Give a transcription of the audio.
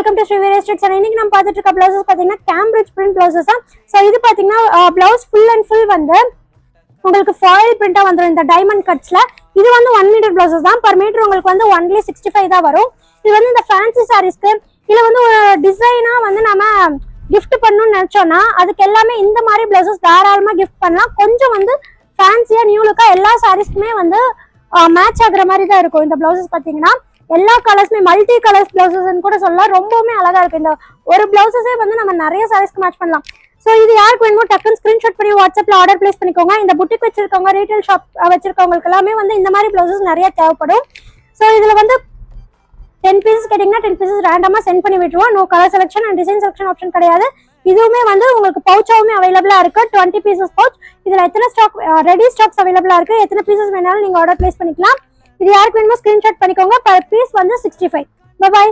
Welcome to ஸ்ரீவேரியா ஸ்ட்ரிக்ஸ். இன்னைக்கு நம்ம பார்த்துட்டு இருக்க பிளவுசஸ் பாத்தீங்கன்னா கேம்பிரிட்ஜ் பிரிண்ட் பிளவுசஸ் தான். ஸோ இது பாத்தீங்கன்னா பிளவுஸ் ஃபுல் அண்ட் ஃபுல் வந்து உங்களுக்கு ஃபாயில் பிரிண்டா வந்துடும் இந்த டைமண்ட் கட்ஸ்ல. இது வந்து 1 மீட்டர் பிளவுசஸ் தான். பர் மீட்டர் உங்களுக்கு வந்து ஒன்லி 65 தான் வரும். இது வந்து இந்த ஃபேன்சி சாரீஸ்க்கு இதுல வந்து ஒரு டிசைனா வந்து நம்ம கிஃப்ட் பண்ணணும்னு நினைச்சோம்னா அதுக்கு எல்லாமே இந்த மாதிரி பிளவுசஸ் தாராளமா கிஃப்ட் பண்ணலாம். கொஞ்சம் வந்து ஃபேன்சியா நியூ லுக்கா எல்லா சாரீஸ்க்குமே வந்து மேட்ச் ஆகுற மாதிரி தான் இருக்கும். இந்த பிளவுசஸ் பாத்தீங்கன்னா எல்லா கலர்ஸ்மே மல்டி கலர்ஸ் பிளவுசஸ் கூட சொல்லலாம். ரொம்பவுமே அழகா இருக்கு. இந்த ஒரு பிளவுசஸே வந்து நம்ம நிறைய சாரீஸ்க்கு மேட்ச் பண்ணலாம். ஸோ இது யாருக்கு வேணுமோ டக்குன்னு ஸ்கிரீன்ஷாட் பண்ணி வாட்ஸ்அப்ல ஆர்டர் பிளேஸ் பண்ணிக்கோங்க. இந்த புட்டிக் வச்சிருக்கவங்க ரீட்டைல் ஷாப் வச்சிருக்கவங்களுக்கு எல்லாமே வந்து இந்த மாதிரி பிளவுசஸ் நிறைய தேவைப்படும். ஸோ இதுல வந்து 10 பீசஸ் கேட்டீங்கன்னா 10 பீசஸ் ரேண்டமா சென்ட் பண்ணி விட்டுருவோம். No colour selection and design selection option கிடையாது. இதுவுமே வந்து உங்களுக்கு பவுச்சாவுமே அவைலபிளா இருக்கு. 20 பீசஸ் பவுச். இதுல எத்தனை ஸ்டாக் ரெடி ஸ்டாக்ஸ் அவைலபிளா இருக்கு, எத்தனை பீசஸ் வேணாலும் நீங்க ஆர்டர் பிளேஸ் பண்ணிக்கலாம். இது யாருக்கு வேணுமோ ஸ்கிரீன்ஷாட் பண்ணிக்கோங்க. பர் பீஸ் வந்து 65. பை.